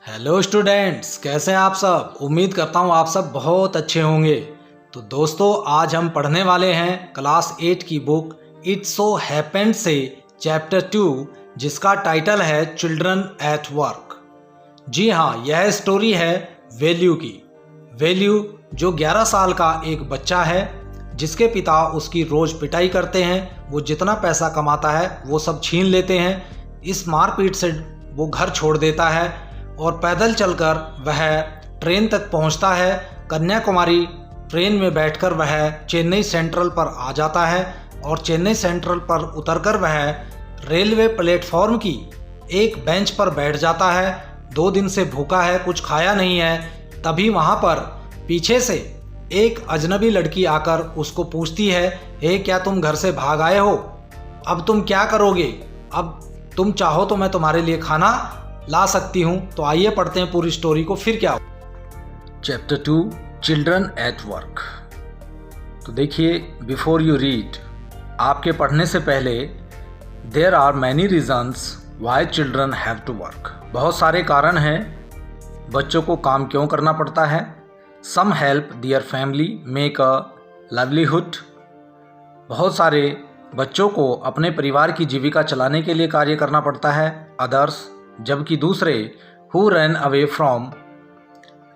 Hello students, कैसे हैं आप सब। उम्मीद करता हूँ आप सब बहुत अच्छे होंगे। तो दोस्तों, आज हम पढ़ने वाले हैं क्लास 8 की बुक इट सो हैपेंड से चैप्टर 2, जिसका टाइटल है चिल्ड्रन एट वर्क। जी हाँ, यह स्टोरी है वैल्यू की। वैल्यू जो 11 साल का एक बच्चा है, जिसके पिता उसकी रोज़ पिटाई करते हैं। वो जितना पैसा कमाता है वो सब छीन लेते हैं। इस मारपीट से वो घर छोड़ देता है और पैदल चलकर वह ट्रेन तक पहुंचता है। कन्याकुमारी ट्रेन में बैठकर वह चेन्नई सेंट्रल पर आ जाता है और चेन्नई सेंट्रल पर उतरकर वह रेलवे प्लेटफॉर्म की एक बेंच पर बैठ जाता है। 2 दिन से भूखा है, कुछ खाया नहीं है। तभी वहाँ पर पीछे से एक अजनबी लड़की आकर उसको पूछती है, हे क्या तुम घर से भाग आए हो? अब तुम क्या करोगे? अब तुम चाहो तो मैं तुम्हारे लिए खाना ला सकती हूँ। तो आइए पढ़ते हैं पूरी स्टोरी को, फिर क्या हो। Chapter 2, children at work. तो देखिए, बिफोर यू रीड, आपके पढ़ने से पहले, there are many reasons why children have to work. बहुत सारे कारण हैं बच्चों को काम क्यों करना पड़ता है। Some help their family make a livelihood. बहुत सारे बच्चों को अपने परिवार की जीविका चलाने के लिए कार्य करना पड़ता है। अदर्स, जबकि दूसरे, who run away from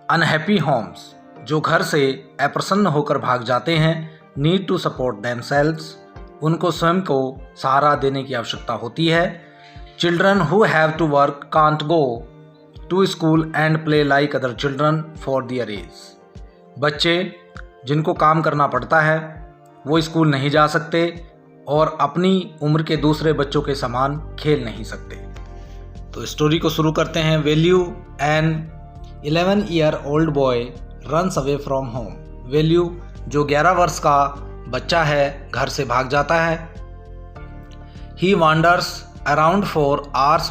unhappy homes, जो घर से अप्रसन्न होकर भाग जाते हैं, नीड टू सपोर्ट देमसेल्व्स, उनको स्वयं को सहारा देने की आवश्यकता होती है। Children who have to work can't go to school and play like other children for their age. बच्चे जिनको काम करना पड़ता है वो स्कूल नहीं जा सकते और अपनी उम्र के दूसरे बच्चों के समान खेल नहीं सकते। तो स्टोरी को शुरू करते हैं। Velu, an 11-year-old boy runs away from home. Velu जो 11 वर्ष का बच्चा है, घर से भाग जाता है। He wanders around for hours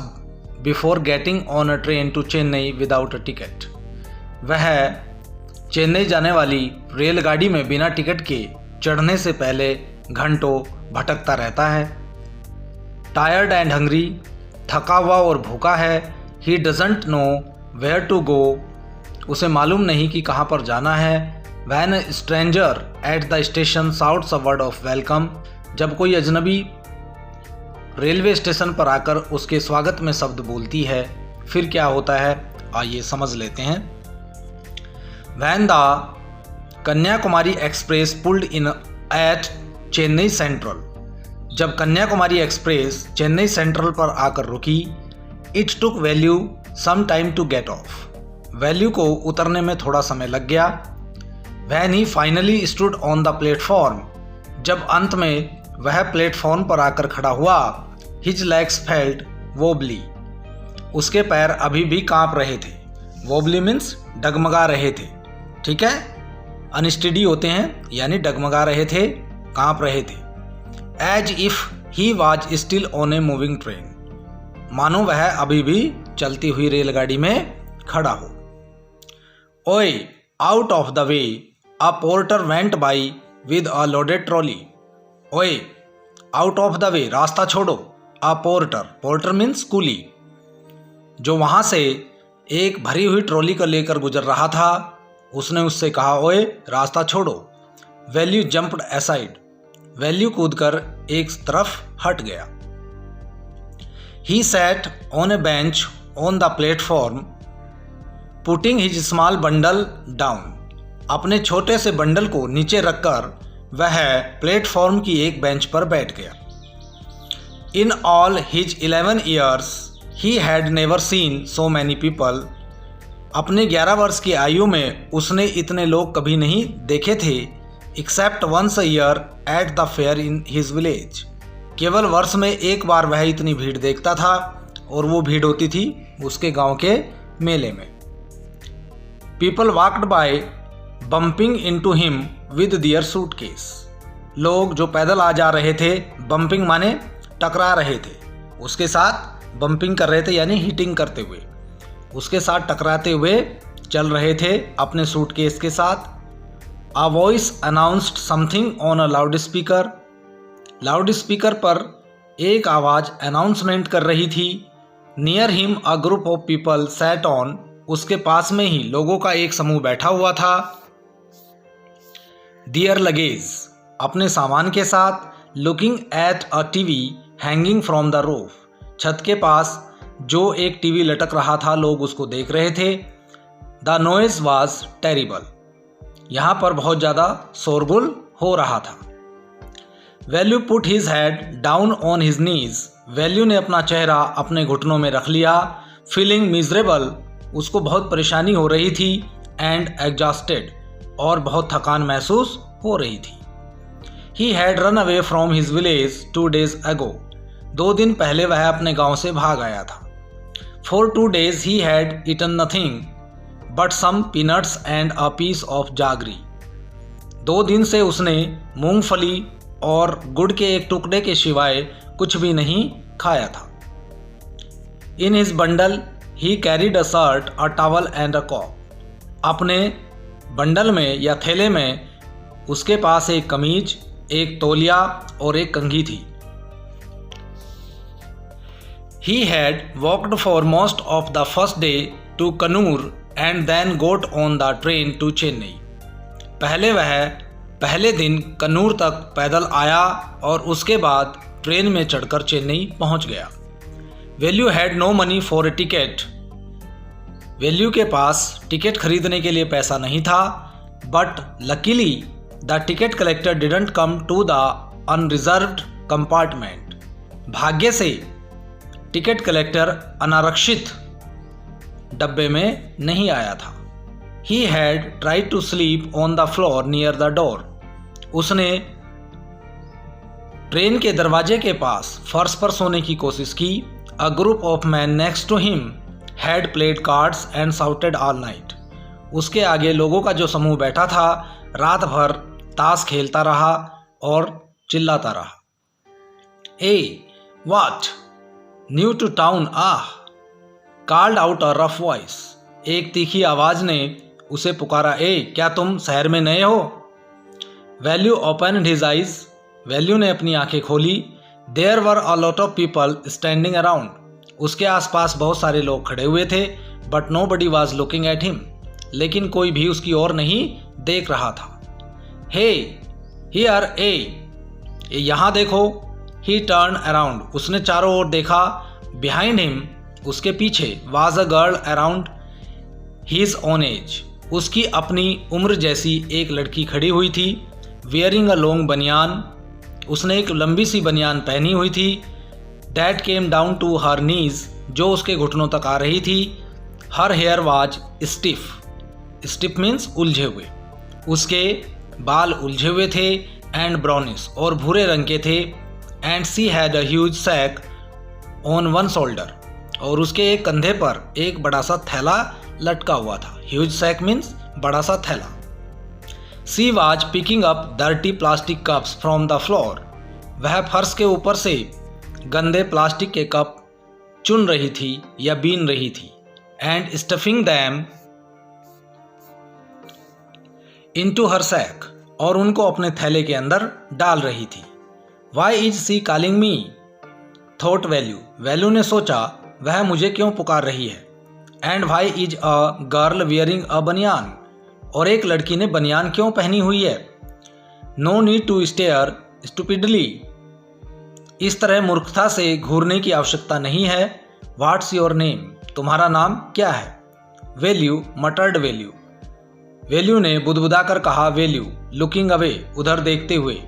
before getting on a train to Chennai without a ticket. वह चेन्नई जाने वाली रेलगाड़ी में बिना टिकट के चढ़ने से पहले घंटों भटकता रहता है। टायर्ड एंड हंग्री, थका हुआ और भूखा है। He doesn't know where to go, उसे मालूम नहीं कि कहाँ पर जाना है। When a stranger at the station shouts a word of welcome, जब कोई अजनबी रेलवे स्टेशन पर आकर उसके स्वागत में शब्द बोलती है, फिर क्या होता है आइए समझ लेते हैं। When the Kanyakumari Express pulled in at Chennai Central, जब कन्याकुमारी एक्सप्रेस चेन्नई सेंट्रल पर आकर रुकी, it took Velu some time to get off. Velu को उतरने में थोड़ा समय लग गया। When he finally stood on the platform, जब अंत में वह प्लेटफॉर्म पर आकर खड़ा हुआ, हिज लेग्स फेल्ट वोबली, उसके पैर अभी भी कांप रहे थे। वोबली मीन्स डगमगा रहे थे, ठीक है। अनस्टेडी होते हैं, यानी डगमगा रहे थे, कांप रहे थे। As if he was still on a moving train, मानो वह अभी भी चलती हुई रेलगाड़ी में खड़ा हो। ओए out of the way, a porter went by with a loaded trolley. ओए आउट ऑफ द वे, रास्ता छोड़ो। अ पोर्टर, पोर्टर मीन्स कूली, जो वहाँ से एक भरी हुई ट्रॉली को लेकर गुजर रहा था, उसने उससे कहा, ओए रास्ता छोड़ो। वैल्यू जंप्ड असाइड, वैल्यू कूदकर एक तरफ हट गया। He sat on A bench on the platform putting his small bundle down, अपने छोटे से बंडल को नीचे रखकर वह प्लेटफॉर्म की एक बेंच पर बैठ गया। In all his 11 years he had never seen so many people, अपने 11 वर्ष की आयु में उसने इतने लोग कभी नहीं देखे थे। Except once a year at the fair in his village, केवल वर्ष में एक बार वह इतनी भीड़ देखता था, और वो भीड़ होती थी उसके गांव के मेले में। People walked by bumping into him with their suitcase, लोग जो पैदल आ जा रहे थे, बम्पिंग माने टकरा रहे थे, उसके साथ बम्पिंग कर रहे थे यानी हिटिंग करते हुए, उसके साथ टकराते हुए चल रहे थे अपने सूटकेस के साथ। A voice announced something on a loudspeaker, loud speaker पर एक आवाज़ अनाउंसमेंट कर रही थी। Near him a group of people sat on उसके पास में ही लोगों का एक समूह बैठा हुआ था। डियर लगेज, अपने सामान के साथ। Looking at a TV hanging from the roof, छत के पास जो एक टीवी लटक रहा था, लोग उसको देख रहे थे। द नॉइज वॉज टेरिबल, यहाँ पर बहुत ज़्यादा शोरगुल हो रहा था। Value put his head down on his knees, value ने अपना चेहरा अपने घुटनों में रख लिया। फीलिंग मिजरेबल, उसको बहुत परेशानी हो रही थी। एंड एग्जॉस्टेड, और बहुत थकान महसूस हो रही थी। He had run away from his village 2 days ago, 2 दिन पहले वह अपने गांव से भाग आया था। For 2 days he had eaten nothing but some peanuts and a piece of jaggery, 2 दिन से उसने मूंगफली और गुड़ के एक टुकड़े के सिवाय कुछ भी नहीं खाया था। In his bundle he carried a shirt, a towel and a cop, अपने बंडल में या थैले में उसके पास एक कमीज, एक तौलिया और एक कंघी थी। He had walked for most of the first day to Kannur and then got on the train to Chennai. पहले दिन कन्नूर तक पैदल आया और उसके बाद ट्रेन में चढ़कर चेन्नई पहुंच गया। Velu had no money for a ticket, Velu के पास टिकट खरीदने के लिए पैसा नहीं था। But luckily the ticket collector didn't come to the unreserved compartment, भाग्य से टिकट कलेक्टर अनारक्षित डब्बे में नहीं आया था। He had tried to sleep on the floor near the door, उसने ट्रेन के दरवाजे के पास फर्श पर सोने की कोशिश की। A group of man next to him had played cards and shouted all night, उसके आगे लोगों का जो समूह बैठा था रात भर ताश खेलता रहा और चिल्लाता रहा। Eh what, new to town, ah, called out a rough voice, एक तीखी आवाज ने उसे पुकारा। ए, क्या तुम शहर में नए हो? Velu opened his eyes, Velu ने अपनी आंखें खोली। There were a lot of people standing around, उसके आसपास बहुत सारे लोग खड़े हुए थे। But nobody was looking at him, लेकिन कोई भी उसकी ओर नहीं देख रहा था। हे हियर, ए, यहाँ देखो। ही टर्न अराउंड, उसने चारों ओर देखा। बिहाइंड हिम, उसके पीछे, was a girl around his own age, उसकी अपनी उम्र जैसी एक लड़की खड़ी हुई थी। वियरिंग अ लॉन्ग बनियान, उसने एक लंबी सी बनियान पहनी हुई थी। That came down to her knees, जो उसके घुटनों तक आ रही थी। Her hair was stiff, stiff means उलझे हुए, उसके बाल उलझे हुए थे। एंड ब्राउनिश, और भूरे रंग के थे। And she had a huge sack on one shoulder, और उसके एक कंधे पर एक बड़ा सा थैला लटका हुआ था। ह्यूज सैक मीन्स बड़ा सा थैला। She was picking up dirty plastic cups from the floor, वह फर्श के ऊपर से गंदे प्लास्टिक के कप चुन रही थी या बीन रही थी। And stuffing them into her sack, और उनको अपने थैले के अंदर डाल रही थी। Why is she calling me, thought Velu, Velu ने सोचा वह मुझे क्यों पुकार रही है। And why is a girl wearing a banian, और एक लड़की ने बनियान क्यों पहनी हुई है। No need to stare stupidly, इस तरह मूर्खता से घूरने की आवश्यकता नहीं है। व्हाट्स योर नेम, तुम्हारा नाम क्या है। वैल्यू मटर्ड, वैल्यू, वैल्यू ने बुदबुदाकर कहा। वैल्यू लुकिंग अवे, उधर देखते हुए।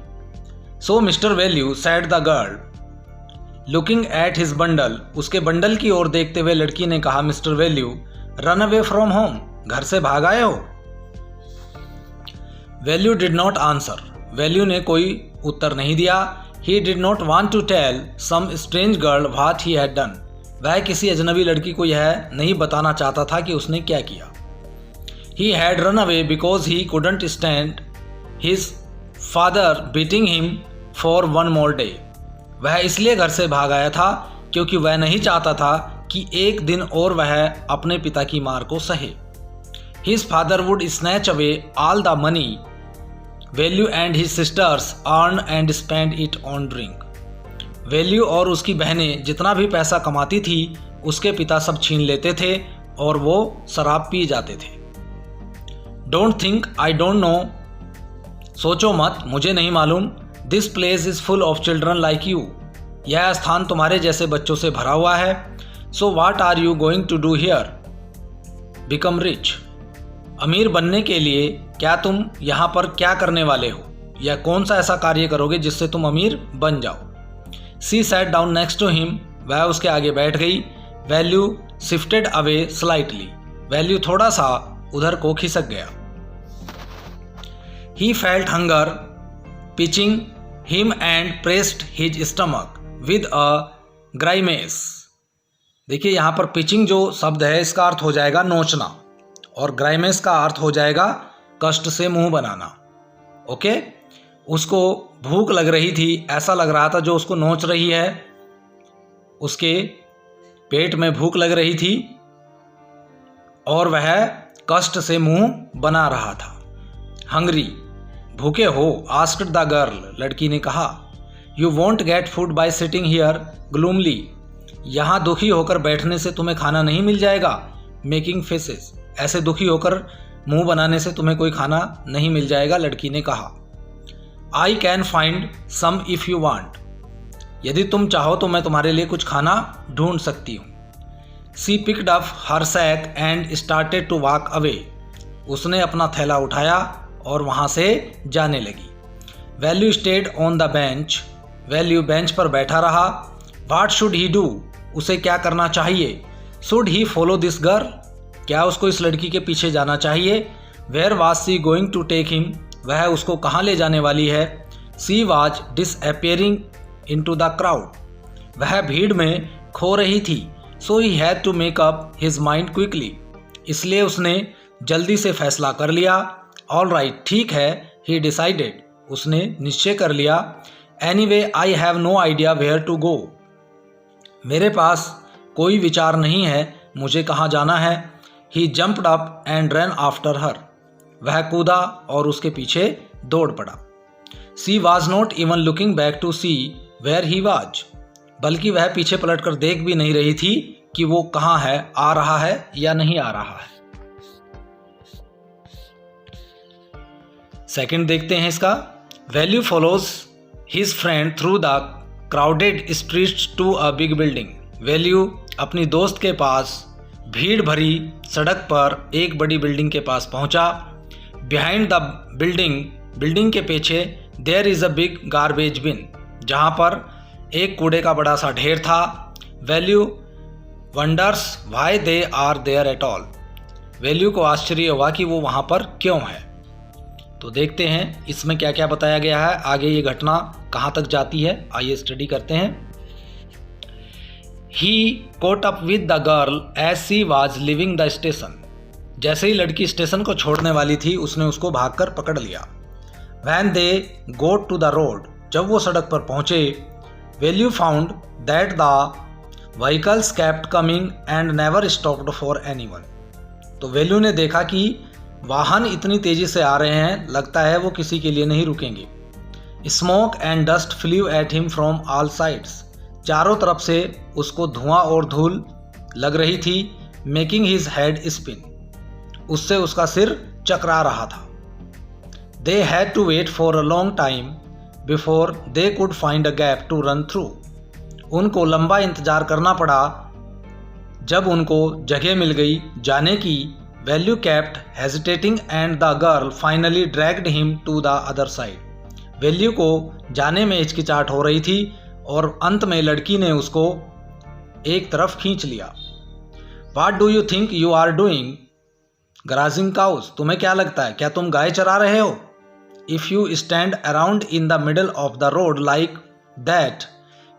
So Mister Velu said the girl, looking at his bundle, उसके बंडल की ओर देखते हुए लड़की ने कहा। Mister Velu run away from home, घर से भाग आए हो। Velu did not answer, Velu ने कोई उत्तर नहीं दिया। He did not want to tell some strange girl what he had done, वह किसी अजनबी लड़की को यह नहीं बताना चाहता था कि उसने क्या किया। He had run away because he couldn't stand his father beating him for one more day, वह इसलिए घर से भाग आया था क्योंकि वह नहीं चाहता था कि एक दिन और वह अपने पिता की मार को सहे। His father would snatch away all the money value and his sisters earn and spend it on drink, value और उसकी बहनें जितना भी पैसा कमाती थी उसके पिता सब छीन लेते थे और वो शराब पी जाते थे। Don't think I don't know, सोचो मत, मुझे नहीं मालूम। This place is full of children like you, यह स्थान तुम्हारे जैसे बच्चों से भरा हुआ है। So what are you going to do here? Become rich, अमीर बनने के लिए क्या तुम यहाँ पर क्या करने वाले हो, या कौन सा ऐसा कार्य करोगे जिससे तुम अमीर बन जाओ। She sat down next to him, वह उसके आगे बैठ गई। Velu shifted away slightly, Velu थोड़ा सा उधर को खिसक गया। He felt hunger pinching him and pressed his stomach with a grimace. देखिए यहाँ पर पिचिंग जो शब्द है इसका अर्थ हो जाएगा नोचना, और ग्राइमेस का अर्थ हो जाएगा कष्ट से मुंह बनाना। ओके, उसको भूख लग रही थी, ऐसा लग रहा था जो उसको नोच रही है, उसके पेट में भूख लग रही थी और वह कष्ट से मुंह बना रहा था। हंग्री, भूखे हो? आस्क्ड द गर्ल, लड़की ने कहा। You won't get food by sitting here glumly, यहाँ दुखी होकर बैठने से तुम्हें खाना नहीं मिल जाएगा। मेकिंग फेसेस, ऐसे दुखी होकर मुंह बनाने से तुम्हें कोई खाना नहीं मिल जाएगा, लड़की ने कहा। I can find some if you want, यदि तुम चाहो तो मैं तुम्हारे लिए कुछ खाना ढूंढ सकती हूँ। She picked up her sack and started to walk away, उसने अपना थैला उठाया और वहाँ से जाने लगी। Velu stayed on the bench, Velu bench पर बैठा रहा। वाट शुड ही डू, उसे क्या करना चाहिए। Should he follow this girl, क्या उसको इस लड़की के पीछे जाना चाहिए। Where was she going to take him, वह उसको कहाँ ले जाने वाली है। She was disappearing into the crowd, वह भीड़ में खो रही थी। So he had to make up his mind quickly, इसलिए उसने जल्दी से फैसला कर लिया। ऑल राइट, ठीक है। ही डिसाइडेड, उसने निश्चय कर लिया। Anyway I have no idea where to go, मेरे पास कोई विचार नहीं है मुझे कहाँ जाना है। He jumped up and run after her, वह कूदा और उसके पीछे दौड़ पड़ा। She was not even looking back to see where he was, बल्कि वह पीछे पलटकर देख भी नहीं रही थी कि वो कहाँ है, आ रहा है या नहीं आ रहा है। सेकंड देखते हैं इसका। Velu follows his friend through the crowded streets to a big building, Velu अपनी दोस्त के पास भीड़ भरी सड़क पर एक बड़ी बिल्डिंग के पास पहुंचा। बिहाइंड द बिल्डिंग, बिल्डिंग के पीछे there is a big garbage bin, जहां पर एक कूड़े का बड़ा सा ढेर था। Velu wonders why they are there at all, Velu को आश्चर्य हुआ कि वो वहां पर क्यों है। तो देखते हैं इसमें क्या क्या बताया गया है, आगे ये घटना कहाँ तक जाती है, आइए स्टडी करते हैं। He caught up with the girl as she was leaving the station, जैसे ही लड़की स्टेशन को छोड़ने वाली थी उसने उसको भागकर पकड़ लिया। When they got to the road, जब वो सड़क पर पहुंचे। Velu found that the vehicles kept coming and never stopped for anyone, तो वैल्यू ने देखा कि वाहन इतनी तेजी से आ रहे हैं, लगता है वो किसी के लिए नहीं रुकेंगे। Smoke and dust flew at him from all sides, चारों तरफ से उसको धुआं और धूल लग रही थी। मेकिंग हिज हेड स्पिन, उससे उसका सिर चकरा रहा था। They had to wait for a long time before they could find a gap to run through, उनको लंबा इंतजार करना पड़ा जब उनको जगह मिल गई जाने की। Velu kept hesitating and the girl finally dragged him to the other side, Velu को जाने में हिचकिचाहट हो रही थी और अंत में लड़की ने उसको एक तरफ खींच लिया। What do you think you are doing grazing cows, तुम्हें क्या लगता है, क्या तुम गाय चरा रहे हो। If you stand around in the middle of the road like that,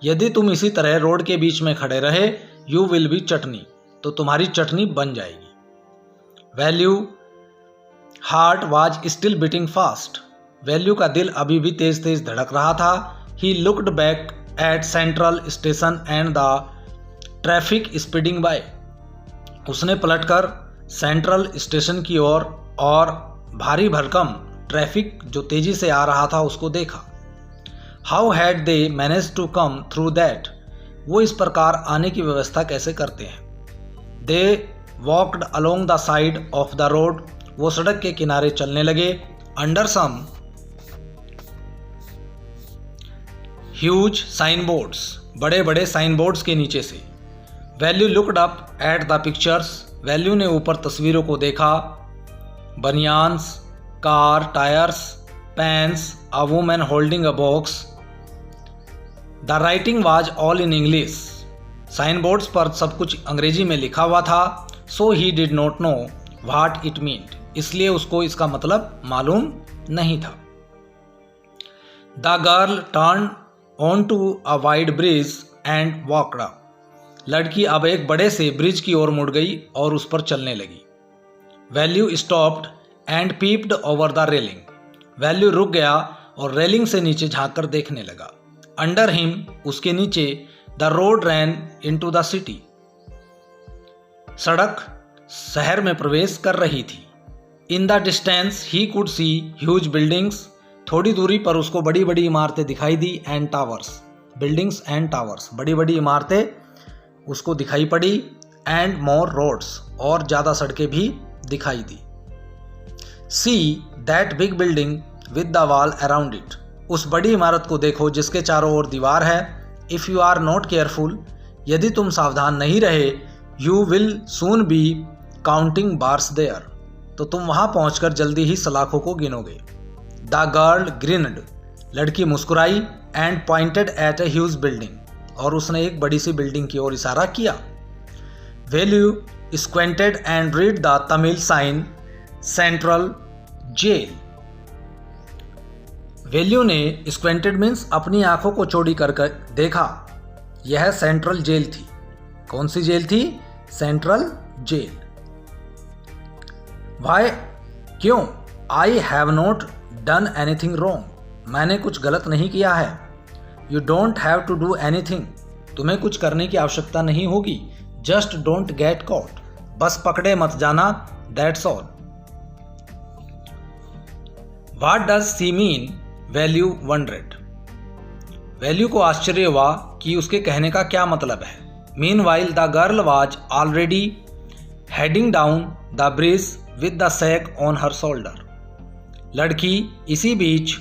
यदि तुम इसी तरह रोड के बीच में खड़े रहे, यू विल बी चटनी, तो तुम्हारी चटनी बन जाएगी। Velu heart was still beating fast, Velu का दिल अभी भी तेज तेज धड़क रहा था। He looked back at central station and the traffic speeding by, उसने पलटकर सेंट्रल स्टेशन की ओर और भारी भरकम ट्रैफिक जो तेजी से आ रहा था उसको देखा। How had they manage to come through that, वो इस प्रकार आने की व्यवस्था कैसे करते हैं। They walked along the side of the road, वो सड़क के किनारे चलने लगे। Under some huge sign boards, बड़े बड़े साइन बोर्ड्स के नीचे से। Velu looked up at the pictures, Velu ने ऊपर तस्वीरों को देखा। Banians, car, tyres, pans, a woman holding a box. The writing was all in English, sign boards पर सब कुछ अंग्रेजी में लिखा हुआ था। So he did not know what it meant, इसलिए उसको इसका मतलब मालूम नहीं था। The girl turn on to a wide bridge and walked up, लड़की अब एक बड़े से ब्रिज की ओर मुड़ गई और उस पर चलने लगी। Value stopped and peeped over the railing, value रुक गया और रेलिंग से नीचे झांक कर देखने लगा। अंडर हिम, उसके नीचे, the road ran into the city, सड़क शहर में प्रवेश कर रही थी। In the distance he could see huge buildings, थोड़ी दूरी पर उसको बड़ी बड़ी इमारतें दिखाई दी। And towers, buildings and towers, बड़ी बड़ी इमारतें उसको दिखाई पड़ी। एंड मोर रोड्स, और ज़्यादा सड़कें भी दिखाई दी। See that big building with the wall around it, उस बड़ी इमारत को देखो जिसके चारों ओर दीवार है। If you are not careful, यदि तुम सावधान नहीं रहे, you will soon be counting bars there, तो तुम वहाँ पहुँचकर जल्दी ही सलाखों को गिनोगे। द गर्ल ग्रिनड, लड़की मुस्कुराई। And pointed at a huge building, और उसने एक बड़ी सी बिल्डिंग की ओर इशारा किया। Velu squinted and read the Tamil sign central jail, Velu ने स्क्वेंटेड मीन्स अपनी आंखों को चौड़ी कर देखा। यह सेंट्रल जेल थी। कौन सी जेल थी? सेंट्रल जेल। वाई, क्यों? I have not done anything wrong, मैंने कुछ गलत नहीं किया है। You don't have to do anything, तुम्हें कुछ करने की आवश्यकता नहीं होगी। जस्ट डोंट गेट कॉट, बस पकड़े मत जाना। That's all. What does she mean? Velu wondered, Velu को आश्चर्य हुआ कि उसके कहने का क्या मतलब है। Meanwhile the girl was already heading down the bridge with the sack on her shoulder, लड़की इसी बीच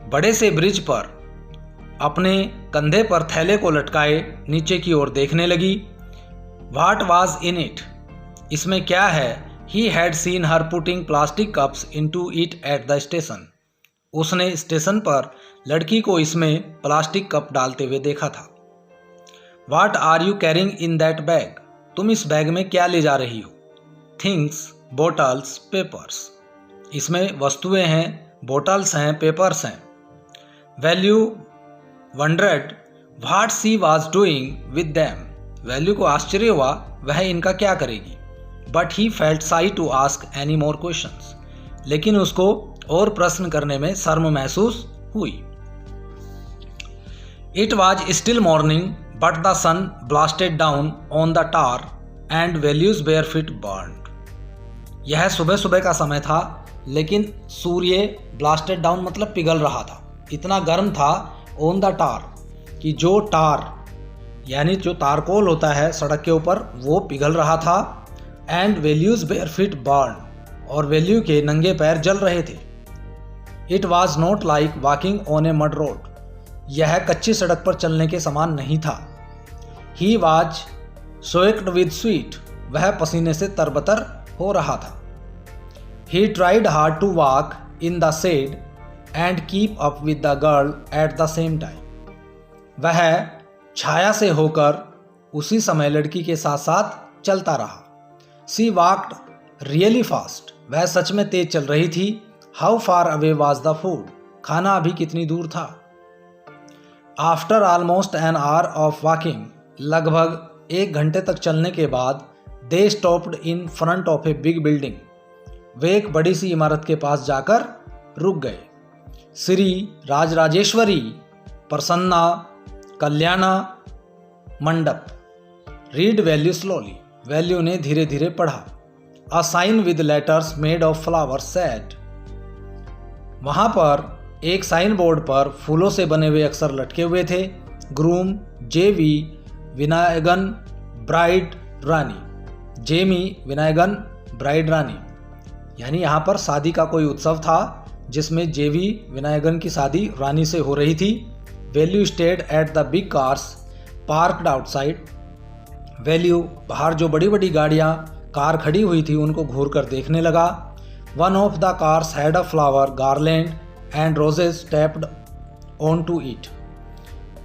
बड़े से ब्रिज पर अपने कंधे पर थैले को लटकाए नीचे की ओर देखने लगी। What was in it? इसमें क्या है? He had seen her putting plastic cups into it at the station, उसने स्टेशन पर लड़की को इसमें प्लास्टिक कप डालते हुए देखा था। What are you carrying in that bag? तुम इस बैग में क्या ले जा रही हो? थिंग्स, बोटल्स, पेपर्स, इसमें वस्तुएं हैं, बोटल्स हैं, पेपर्स हैं। Velu wondered what she was doing with them, Velu को आश्चर्य हुआ वह इनका क्या करेगी। But he felt shy to ask any more questions, लेकिन उसको और प्रश्न करने में शर्म महसूस हुई। It was still morning but the sun blasted down on the tar and Velu's bare feet burned, यह सुबह सुबह का समय था लेकिन सूर्य ब्लास्टेड डाउन मतलब पिघल रहा था, इतना गर्म था ऑन द टार कि जो टार यानी जो तारकोल होता है सड़क के ऊपर वो पिघल रहा था। And Velu's bare feet burn, और वैल्यू के नंगे पैर जल रहे थे। It was not like walking on a mud road, यह कच्ची सड़क पर चलने के समान नहीं था। He was soaked with sweat, वह पसीने से तरबतर हो रहा था। He tried hard to walk in the shade and keep up with the girl at the same time, वह छाया से होकर उसी समय लड़की के साथ साथ चलता रहा। सी वॉक्ड रियली फास्ट, वह सच में तेज चल रही थी। How far away was the food, खाना अभी कितनी दूर था। After almost an hour of walking, लगभग 1 घंटे तक चलने के बाद they stopped in front of a big building, वे एक बड़ी सी इमारत के पास जाकर रुक गए। श्री राजराजेश्वरी प्रसन्ना कल्याणा मंडप। रीड वैल्यू स्लोली, वैल्यू ने धीरे धीरे पढ़ा। A sign with letters made of flowers said, वहाँ पर एक साइन बोर्ड पर फूलों से बने हुए अक्षर लटके हुए थे। ग्रूम, जेवी, विनायगन, ब्राइड, रानी। जेमी विनायगन ब्राइड रानी, यानी यहाँ पर शादी का कोई उत्सव था जिसमें जेवी विनायगन की शादी रानी से हो रही थी। Value stayed at the big cars parked outside. Value बाहर जो बड़ी बड़ी गाड़ियाँ कार खड़ी हुई थी उनको घूर कर देखने लगा। One of the cars had a flower garland and roses taped on to it.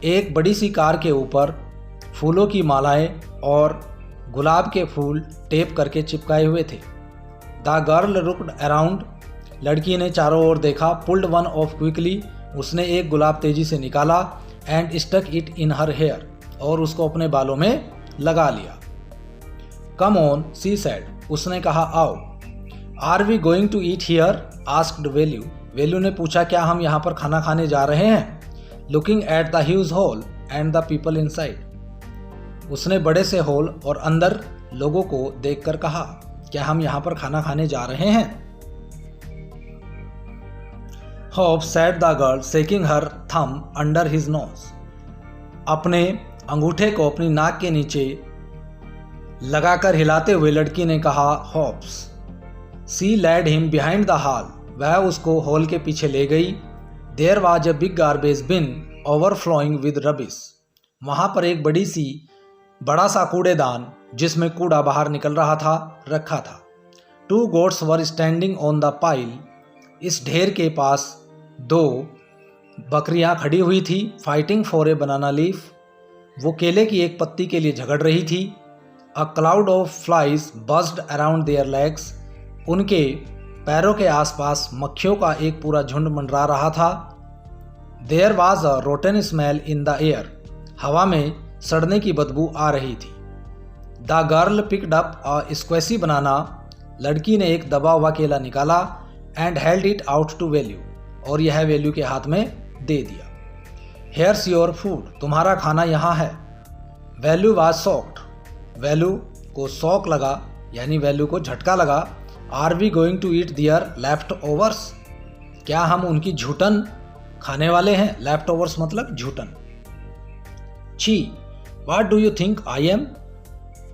एक बड़ी सी कार के ऊपर फूलों की मालाएं और गुलाब के फूल टेप करके चिपकाए हुए थे। The girl looked around. लड़की ने चारों ओर देखा। Pulled one off quickly. उसने एक गुलाब तेजी से निकाला। And stuck it in her hair. और उसको अपने बालों में लगा लिया। Come on she said. उसने कहा आओ। Are we going to eat here asked Velu. Velu ने पूछा क्या हम यहाँ पर खाना खाने जा रहे हैं। Looking at the huge hall and the people inside. उसने बड़े से हॉल और अंदर लोगों को देखकर कहा क्या हम यहाँ पर खाना खाने जा रहे हैं। Hope said the girl shaking her thumb under his nose. अपने अंगूठे को अपनी नाक के नीचे लगाकर हिलाते हुए लड़की ने कहा होप्स। She led him behind the hall. वह उसको हॉल के पीछे ले गई। There was a big garbage bin overflowing with rubbish. वहाँ पर एक बड़ा सा कूड़ेदान जिसमें कूड़ा बाहर निकल रहा था रखा था। To goats were standing on the pile. इस ढेर के पास दो बकरियां खड़ी हुई थी। Fighting for a banana leaf. वो केले की एक पत्ती के लिए झगड़ रही थी। A cloud of flies buzzed around their legs. उनके पैरों के आसपास मक्खियों का एक पूरा झुंड मंडरा रहा था। There was a rotten smell in the air. हवा में सड़ने की बदबू आ रही थी। The girl picked up a squashy banana. लड़की ने एक दबा हुआ केला निकाला। And held it out to Velu. और यह वैल्यू के हाथ में दे दिया। Here's your food. तुम्हारा खाना यहाँ है। Value was shocked. वैल्यू को शौक लगा, यानी वैल्यू को झटका लगा। Are we going to eat their leftovers. क्या हम उनकी झूठन खाने वाले हैं। लेफ्ट ओवर्स मतलब झूठन। छी what do you think I am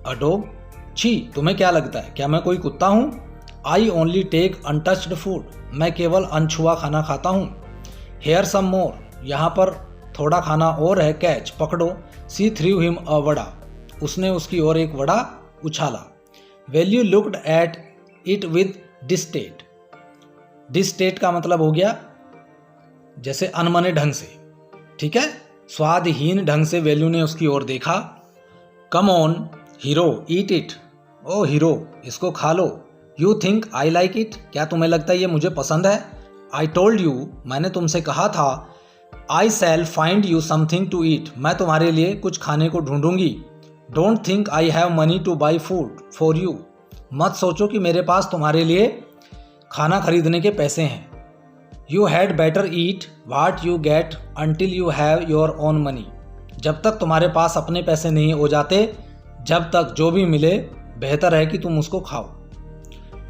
a dog. छी तुम्हें क्या लगता है क्या मैं कोई कुत्ता हूँ। I only take untouched food. मैं केवल अनछुआ खाना खाता हूँ। Here some more. यहाँ पर थोड़ा खाना और है। कैच पकड़ो। She threw him a vada. उसने उसकी ओर एक वड़ा उछाला। Velu looked at it with distaste. Distaste का मतलब हो गया जैसे अनमने ढंग से, ठीक है। स्वादहीन ढंग से वैल्यू ने उसकी ओर देखा। Come on hero eat it. ओ हीरो इसको खा लो। You think I like it. क्या तुम्हें लगता है ये मुझे पसंद है। I told you. मैंने तुमसे कहा था। I shall find you something to eat. मैं तुम्हारे लिए कुछ खाने को ढूंढूंगी। Don't think I have money to buy food for you. मत सोचो कि मेरे पास तुम्हारे लिए खाना खरीदने के पैसे हैं। You had better eat what you get until you have your own money. जब तक तुम्हारे पास अपने पैसे नहीं हो जाते, जब तक जो भी मिले बेहतर है कि तुम उसको खाओ।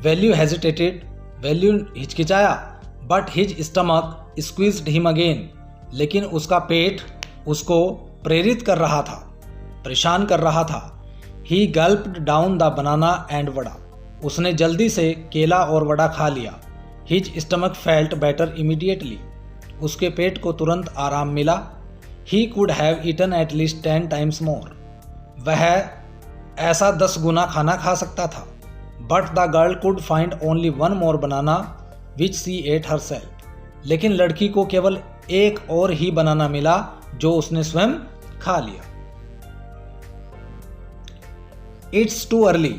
वैल्यू हेजिटेटेड। वैल्यू हिचकिचाया। But his stomach squeezed him again. लेकिन उसका पेट उसको प्रेरित कर रहा था, परेशान कर रहा था। He gulped down the banana and vada. उसने जल्दी से केला और वड़ा खा लिया। His stomach felt better immediately. उसके पेट को तुरंत आराम मिला। He could have eaten at least 10 times more. वह ऐसा 10 गुना खाना खा सकता था। But the girl could find only 1 more banana which she ate herself. लेकिन लड़की को केवल एक और ही बनाना मिला जो उसने स्वयं खा लिया। It's too early.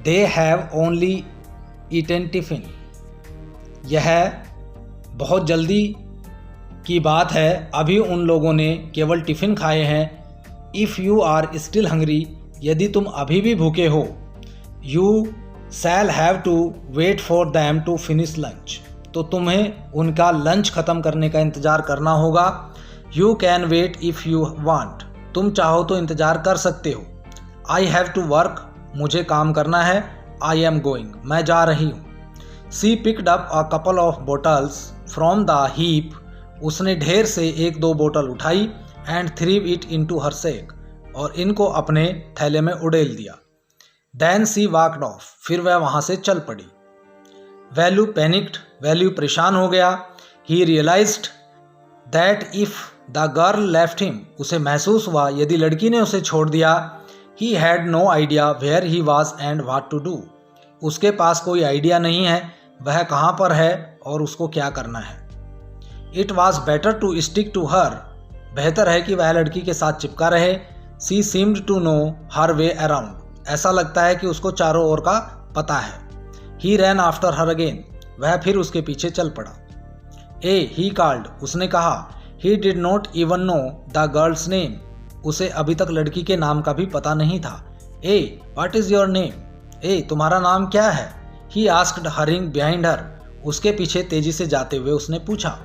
They have only eaten tiffin. यह बहुत जल्दी की बात है, अभी उन लोगों ने केवल टिफ़िन खाए हैं। If you are still hungry. यदि तुम अभी भी भूखे हो। You shall have to wait for them to finish lunch. तो तुम्हें उनका लंच ख़त्म करने का इंतज़ार करना होगा। You can wait if you want. तुम चाहो तो इंतज़ार कर सकते हो। I have to work. मुझे काम करना है। I am going. मैं जा रही हूँ। She picked up a couple of bottles from the heap. उसने ढेर से 1-2 बोतल उठाई। And threw it into her sack. और इनको अपने थैले में उड़ेल दिया। देन सी वॉकड ऑफ, फिर वह वहाँ से चल पड़ी। वैल्यू पैनिक्ड, वैल्यू परेशान हो गया। He realized that if the girl left him, उसे महसूस हुआ यदि लड़की ने उसे छोड़ दिया, he had no idea where he was and what to do, उसके पास कोई आइडिया नहीं है वह कहाँ पर है और उसको क्या करना है। It was better to stick to her, बेहतर है कि वह लड़की के साथ चिपका रहे। She seemed to know her way around, ऐसा लगता है कि उसको चारों ओर का पता है। ही रैन आफ्टर हर अगेन, वह फिर उसके पीछे चल पड़ा। ही कॉल्ड, उसने कहा। ही did not even know the girls name, उसे अभी तक लड़की के नाम का भी पता नहीं था। व्हाट इज योर नेम, तुम्हारा नाम क्या है। He asked hurrying behind her, उसके पीछे तेजी से जाते हुए उसने पूछा।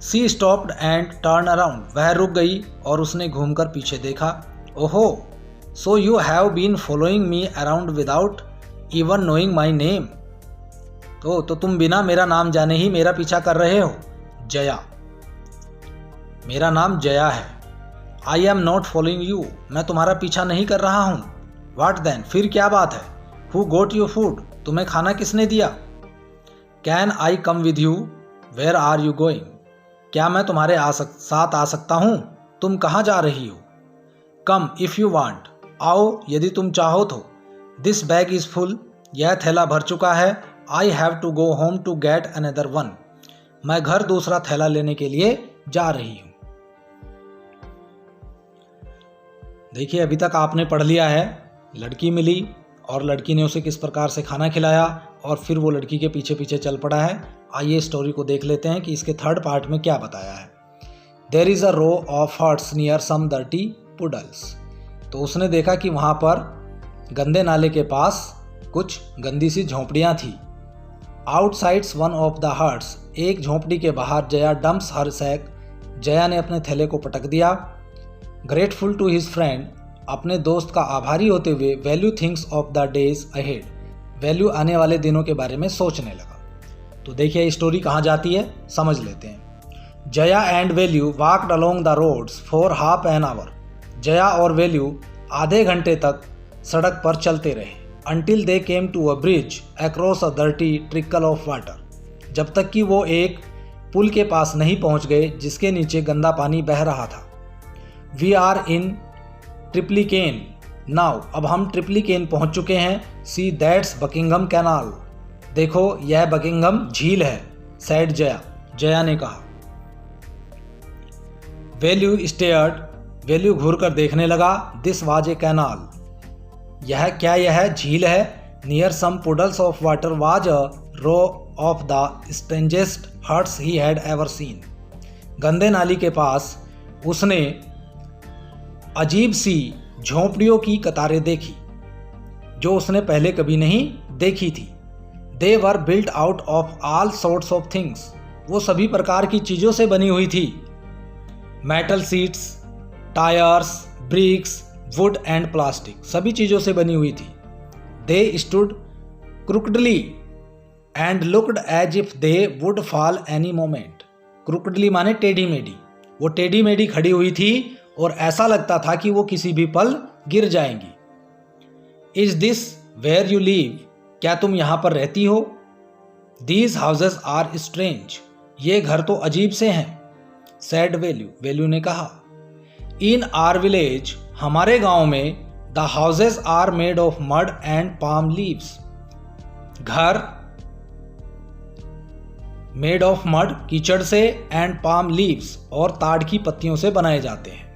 She stopped and turn around, वह रुक गई और उसने घूमकर पीछे देखा। ओहो, so you have been following me around without even knowing my name, तो तुम बिना मेरा नाम जाने ही मेरा पीछा कर रहे हो। जया, मेरा नाम जया है। I am not following you, मैं तुम्हारा पीछा नहीं कर रहा हूँ। व्हाट देन, फिर क्या बात है। हु गोट यू फूड, तुम्हें खाना किसने दिया। Can I come with you, where are you going, क्या मैं तुम्हारे साथ आ सकता हूँ, तुम कहाँ जा रही हो। कम इफ़ यू वांट, आओ यदि तुम चाहो तो। दिस बैग इज़ फुल, यह थैला भर चुका है। I have to go home to get another one, मैं घर दूसरा थैला लेने के लिए जा रही हूँ। देखिए, अभी तक आपने पढ़ लिया है, लड़की मिली और लड़की ने उसे किस प्रकार से खाना खिलाया और फिर वो लड़की के पीछे पीछे चल पड़ा है। आइए स्टोरी को देख लेते हैं कि इसके थर्ड पार्ट में क्या बताया है। There is a row of huts near some dirty puddles, तो उसने देखा कि वहाँ पर गंदे नाले के पास कुछ गंदी सी झोंपड़ियाँ थी। Outsides one of the huts, एक झोंपड़ी के बाहर जया डम्प्स हर सैक, जया ने अपने थैले को पटक दिया। ग्रेटफुल टू हिज फ्रेंड, अपने दोस्त का आभारी होते हुए value things of the days ahead, value आने वाले दिनों के बारे में सोचने लगा। तो देखिए स्टोरी कहाँ जाती है, समझ लेते हैं। Jaya and Velu walked along the roads for half an hour, Jaya और वैल्यू आधे घंटे तक सड़क पर चलते रहे। Until they came to a bridge across a dirty trickle of water, जब तक कि वो एक पुल के पास नहीं पहुंच गए जिसके नीचे गंदा पानी बह रहा था। We are in Triplicane now, अब हम ट्रिप्लिकेन पहुंच चुके हैं। सी दैट्स बकिंगम कैनाल, देखो यह बकिंगम झील है। सैड जया, जया ने कहा। वैल्यू स्टेयर्ड, वैल्यू घूर कर देखने लगा। दिस वाज ए कैनाल, यह झील है। Near some puddles of water was a row of the strangest huts he had ever seen, गंदे नाली के पास उसने अजीब सी झोंपड़ियों की कतारें देखी जो उसने पहले कभी नहीं देखी थी। They were built out of all sorts of things, वो सभी प्रकार की चीज़ों से बनी हुई थी। Metal sheets, tyres, bricks, wood and plastic, सभी चीज़ों से बनी हुई थी। They stood crookedly and looked as if they would fall any moment, crookedly माने टेढ़ी मेढ़ी, वो टेढ़ी मेढ़ी खड़ी हुई थी और ऐसा लगता था कि वो किसी भी पल गिर जाएंगी। Is this where you live, क्या तुम यहाँ पर रहती हो। दीज हाउसेस आर स्ट्रेंज, ये घर तो अजीब से हैं। सैड वैल्यू, वैल्यू ने कहा। इन आर विलेज, हमारे गांव में the houses are made of mud and palm leaves, घर मेड ऑफ मड कीचड़ से एंड पाम लीव्स और ताड़ की पत्तियों से बनाए जाते हैं।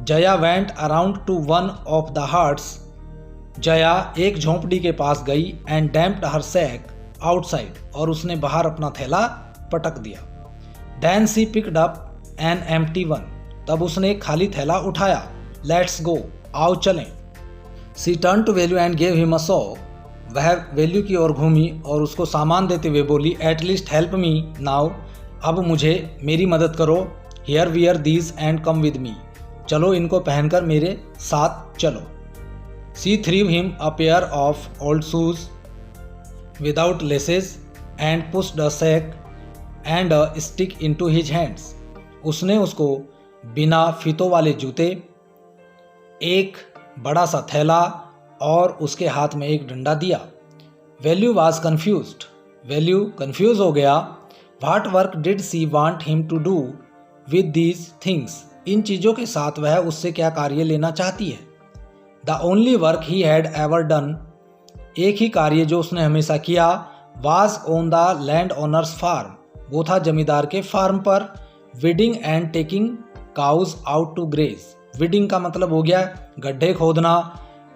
Jaya went around to one of the huts, Jaya एक झोंपड़ी के पास गई। And dumped her sack outside, और उसने बाहर अपना थैला पटक दिया। Then she picked up an empty one, तब उसने एक खाली थैला उठाया। लेट्स गो, आओ चलें। She turned to Velu and gave him a saw, वह वैल्यू की ओर घूमी और उसको सामान देते हुए बोली, at least help me now, अब मुझे मेरी मदद करो। Here wear these and come with me, चलो इनको पहनकर मेरे साथ चलो। She threw him a pair of old shoes without laces and pushed a sack and a stick into his hands, उसने उसको बिना फीतों वाले जूते एक बड़ा सा थैला और उसके हाथ में एक डंडा दिया। Velu was confused, Velu confused हो गया। What work did she want him to do with these things, इन चीज़ों के साथ वह उससे क्या कार्य लेना चाहती है। The only work he had ever done, एक ही कार्य जो उसने हमेशा किया, was on the land owner's farm, वो था जमींदार के फार्म पर। Weeding and taking cows out to graze, weeding का मतलब हो गया गड्ढे खोदना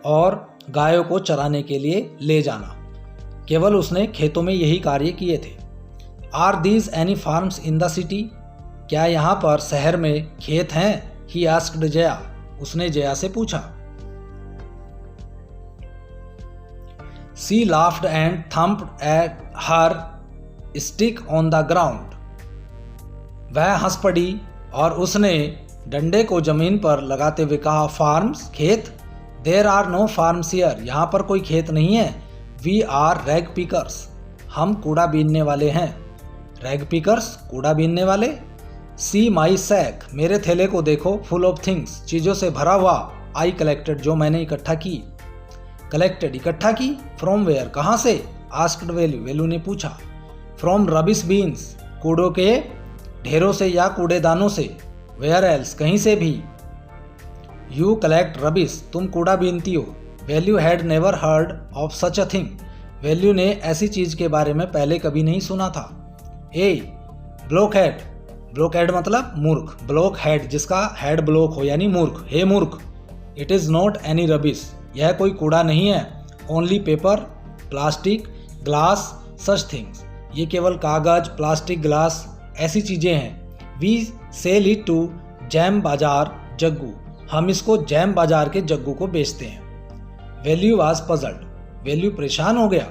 और गायों को चराने के लिए ले जाना। केवल उसने खेतों में यही कार्य किए थे। Are these any farms in the city, क्या यहाँ पर शहर में खेत हैं? ही आस्क्ड जया, उसने जया से पूछा। She laughed and thumped at her stick on the ground, वह हंस पड़ी और उसने डंडे को जमीन पर लगाते हुए कहा, फार्म्स, खेत? There are no farms here, यहाँ पर कोई खेत नहीं है। वी आर रैग पिकर्स, हम कूड़ा बीनने वाले हैं। रैग पिकर्स, कूड़ा बीनने वाले। सी माई सैक, मेरे थैले को देखो, फुल ऑफ थिंग्स, चीज़ों से भरा हुआ। आई कलेक्टेड, जो मैंने इकट्ठा की। कलेक्टेड, इकट्ठा की। फ्रॉम वेयर, कहाँ से? आस्क्ड वैल्यू, वैल्यू ने पूछा। फ्रॉम रबिश बीन्स, कूड़ों के ढेरों से या कूड़ेदानों से। वेयर एल्स, कहीं से भी। यू कलेक्ट रबिश, तुम कूड़ा बीनती हो। Value had never heard of such a thing, value ने ऐसी चीज़ के बारे में पहले कभी नहीं सुना था। ए ब्लॉकहेड, ब्लॉकहेड मतलब मूर्ख। ब्लॉक हेड, जिसका हेड ब्लॉक हो यानी मूर्ख। हे मूर्ख। It is not any rubbish, यह कोई कूड़ा नहीं है। Only paper, plastic, glass, such things, ये केवल कागज, प्लास्टिक, ग्लास, ऐसी चीज़ें हैं। We sell it to Jam Bazaar Jaggu, हम इसको जैम बाजार के जग्गू को बेचते हैं। वैल्यू वाज पजल्ड, वैल्यू परेशान हो गया।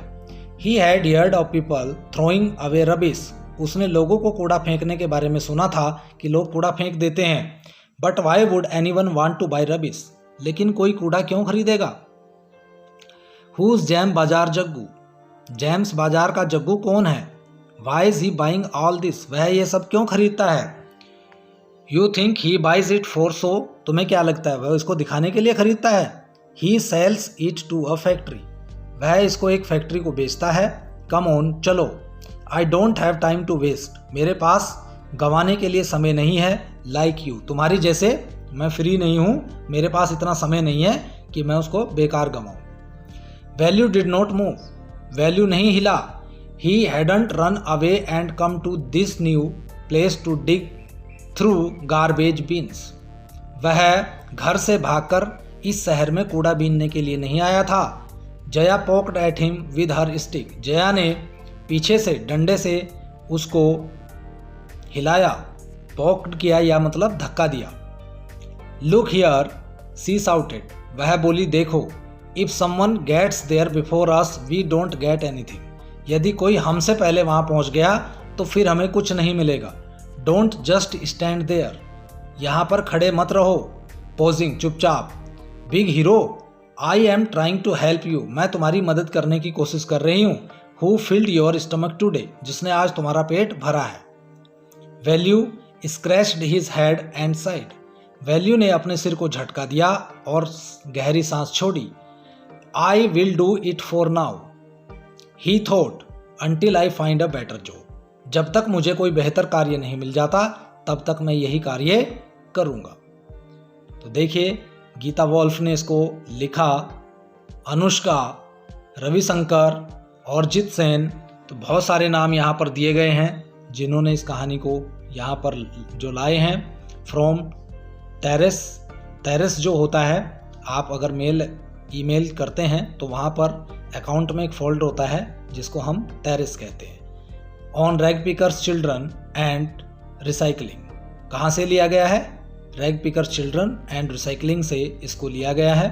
He had heard of people throwing away rubbish, उसने लोगों को कूड़ा फेंकने के बारे में सुना था कि लोग कूड़ा फेंक देते हैं। But why would anyone want to buy rubbish, लेकिन कोई कूड़ा क्यों खरीदेगा। Whose jam Bazaar Jaggu, jams बाजार का जग्गू कौन है। Why is he buying all this, वह ये सब क्यों खरीदता है। You think he buys it for show, तुम्हें क्या लगता है वह इसको दिखाने के लिए खरीदता है। He sells it to a factory, वह इसको एक फैक्ट्री को बेचता है। कम ऑन, चलो। I don't have time to waste, मेरे पास गंवाने के लिए समय नहीं है। लाइक यू, तुम्हारी जैसे मैं फ्री नहीं हूँ, मेरे पास इतना समय नहीं है कि मैं उसको बेकार गंवाऊँ। Velu did not move, Velu नहीं हिला। He hadn't run away and come to this new place to dig through garbage bins, वह घर से भागकर इस शहर में कूड़ा बीनने के लिए नहीं आया था। Jaya poked at him with her stick, Jaya ने पीछे से डंडे से उसको हिलाया। पोक्ड किया या मतलब धक्का दिया। लुक हियर, सी साउटेड, वह बोली देखो। If someone gets there before us we don't get anything, यदि कोई हमसे पहले वहां पहुंच गया तो फिर हमें कुछ नहीं मिलेगा। डोंट जस्ट स्टैंड देयर, यहाँ पर खड़े मत रहो। पोजिंग, चुपचाप। Big hero, I am trying to help you, मैं तुम्हारी मदद करने की कोशिश कर रही हूँ। Who filled your stomach today, जिसने आज तुम्हारा पेट भरा है। Velu scratched his head and sighed, वैल्यू ने अपने सिर को झटका दिया और गहरी सांस छोड़ी। I will do it for now, he thought, until I find a better job, जब तक मुझे कोई बेहतर कार्य नहीं मिल जाता तब तक मैं यही कार्य करूँगा। तो देखिए गीता वॉल्फ ने इसको लिखा, अनुष्का, रविशंकर और जित सेन, तो बहुत सारे नाम यहाँ पर दिए गए हैं जिन्होंने इस कहानी को यहाँ पर जो लाए हैं। फ्रॉम टेरेस, टेरेस जो होता है, आप अगर ईमेल करते हैं तो वहाँ पर अकाउंट में एक फोल्डर होता है जिसको हम टेरेस कहते हैं। On rag pickers children and recycling, कहाँ से लिया गया है, rag pickers children and recycling से इसको लिया गया है।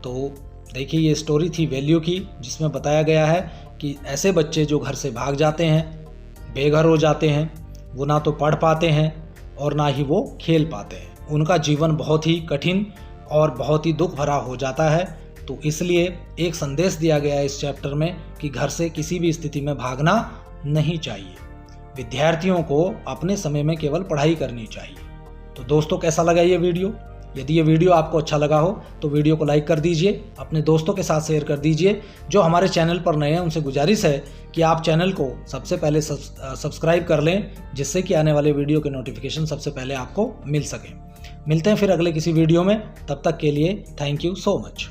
तो देखिए ये स्टोरी थी वैल्यू की, जिसमें बताया गया है कि ऐसे बच्चे जो घर से भाग जाते हैं, बेघर हो जाते हैं, वो ना तो पढ़ पाते हैं और ना ही वो खेल पाते हैं, उनका जीवन बहुत ही कठिन और बहुत ही दुख भरा हो जाता है। तो इसलिए एक संदेश दिया गया है इस चैप्टर में कि घर से किसी भी स्थिति में भागना नहीं चाहिए, विद्यार्थियों को अपने समय में केवल पढ़ाई करनी चाहिए। तो दोस्तों कैसा लगा ये वीडियो, यदि ये वीडियो आपको अच्छा लगा हो तो वीडियो को लाइक कर दीजिए, अपने दोस्तों के साथ शेयर कर दीजिए। जो हमारे चैनल पर नए हैं उनसे गुजारिश है कि आप चैनल को सबसे पहले सब्सक्राइब कर लें, जिससे कि आने वाले वीडियो के नोटिफिकेशन सबसे पहले आपको मिल सकें। मिलते हैं फिर अगले किसी वीडियो में, तब तक के लिए थैंक यू सो मच।